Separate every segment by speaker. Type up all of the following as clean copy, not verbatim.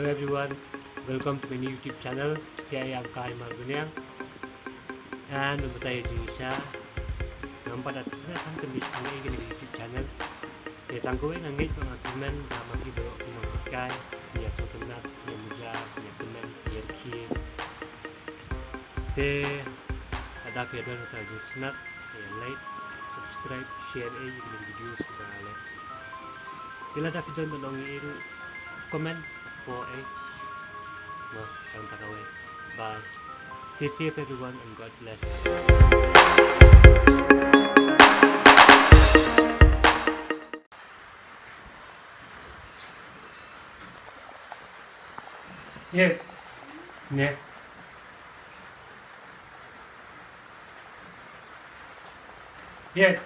Speaker 1: Hello everyone, welcome to my new YouTube channel. Saya yang Kai Margunyang. And untuk tayo siya nampak at sampai di YouTube channel. Saya tangguhin ang ngit mga comment na mag-ibro pinagkakay, niya sa kanat, niya mudya, niya comment, niya kin. Ada kaya doon sa Jusnat, saya like, subscribe, share yung videos ko na alay. Tila da video doon ang comment po no, ang takaway. Bye. Stay safe everyone and God bless. Yeah. Yeah. Yeah.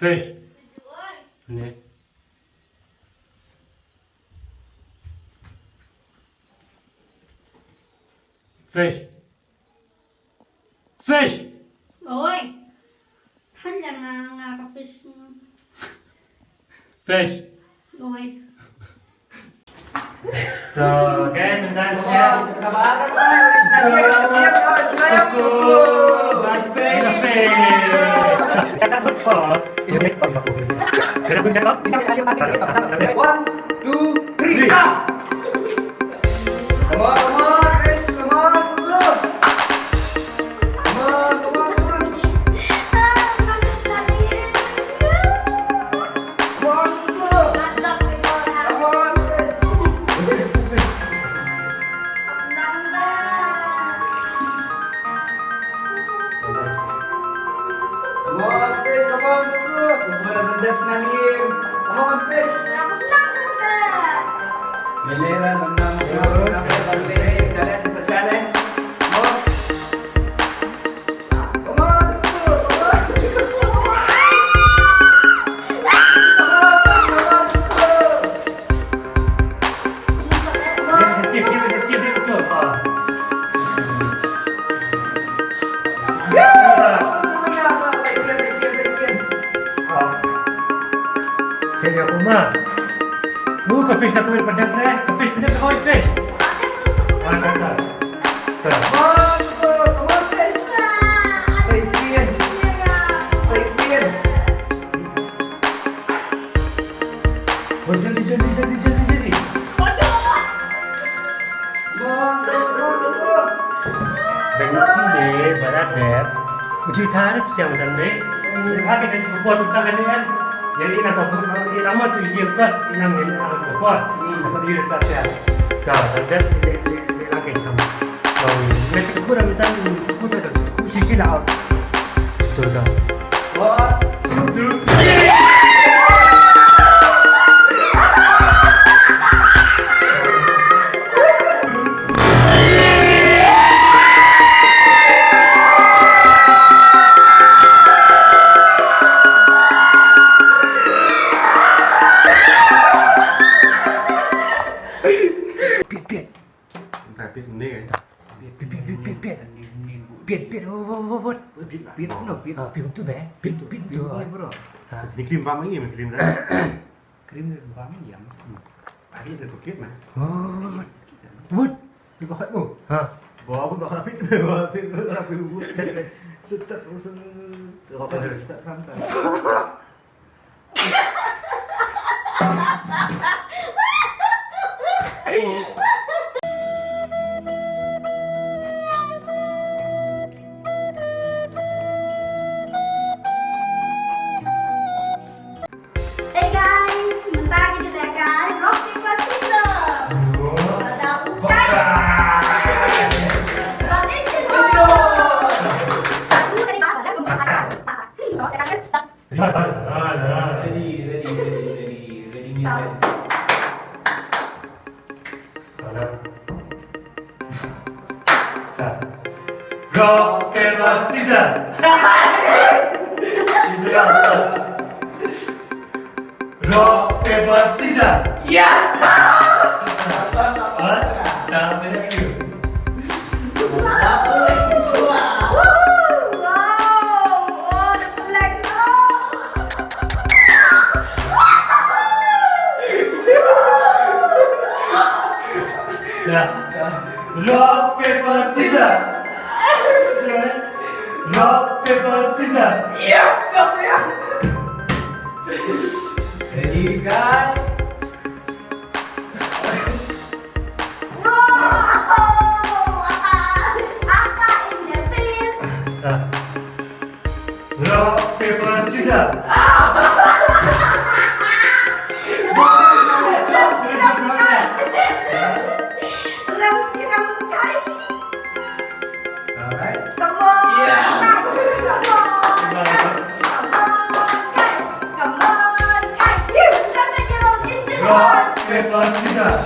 Speaker 1: Fish. Yeah. Fish. Fish.
Speaker 2: Ôi, hắn là cà phê.
Speaker 1: Fish.
Speaker 2: Ôi.
Speaker 1: So, again, mentan siya. Aku berfish. Saya takut kok. Ini apa? Kenapa cakap?
Speaker 3: Bisa ayo pakai kita sama. 1, 2, 3. Come on, Chris, come on, go. Come on, come on, come on. Come on, go. Come on, Chris. Come on, Chris, come on, go. Boleh benda senangin. Come on, Chris. Giliran menang balik challenge is a challenge. Come on. Come on, go. Come on.
Speaker 1: Siap betul. Saya rumah. Ke fish nak kuih pedang ni. Ke fish pedang kau fish. Tak.
Speaker 3: Come on, go. Come on, Chris. Stay seated. Stay seated.
Speaker 1: Oh, jadi.
Speaker 3: Come on, go.
Speaker 1: Bengki ni berat deh. Uji tarik siang dan ni. Hati dan buat utang ni kan. Jadi nak tahu nama tu dia kan. Inang ini akan buat. Apa dia letak dia. Kau dan dia lagi sama. Kau mereka kurang minta kurang sisi laut. Sudah.
Speaker 3: 1, 2, 3.
Speaker 4: Biết nè cái
Speaker 1: Pion tu bé. Pion tu.
Speaker 4: Ini krim vang ini krim dah.
Speaker 3: Krim ni bang yam.
Speaker 4: Tadi ada paket mah.
Speaker 1: Oh. Wood.
Speaker 3: Di bawah tu.
Speaker 1: Ha.
Speaker 4: Bawa pun tak rapik kena bawa rapik rapik bus. Setat usul.
Speaker 3: Start santai.
Speaker 2: Hey guys, sebentar lagi dilakukan Rock Paper Scissors. Pada bukan. Balik je dulu. Aku tadi bahas dah pembukaan. Kau tekan stop.
Speaker 3: Ready.
Speaker 1: Rock, paper, scissors. Rock, paper, scissors.
Speaker 3: Yes.
Speaker 1: Dah, beda you.
Speaker 3: Woo!
Speaker 1: Ya.
Speaker 3: Rock, paper, scissors.
Speaker 1: Rock, paper, scissors.
Speaker 3: Yes, champion. Ready, guys?
Speaker 1: Ya. Rock, paper, scissors.
Speaker 3: Alright.
Speaker 1: Rock, paper, scissors.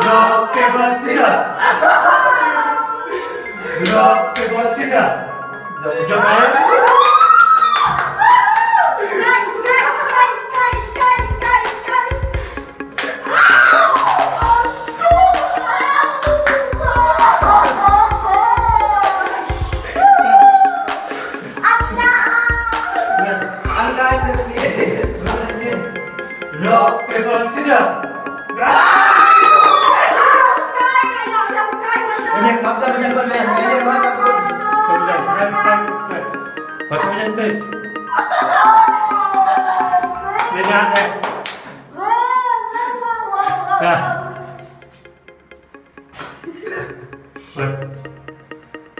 Speaker 1: Rock, paper, scissors. Rock, paper, scissors. Jangan.
Speaker 3: Angkat the
Speaker 1: Rock, paper, scissors. Ini
Speaker 3: Maksa macam mana? Ini mana pun.
Speaker 1: macam tu. Dengar eh.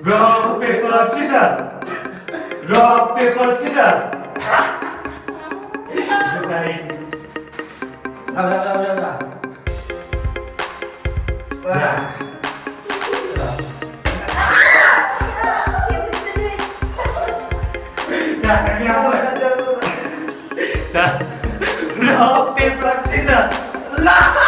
Speaker 1: Rock, paper, scissors. Rock, paper, scissors.
Speaker 3: Sabar. Wah.
Speaker 1: Dah, kaki apa? Dah. Rock, paper, scissors.
Speaker 3: Lah.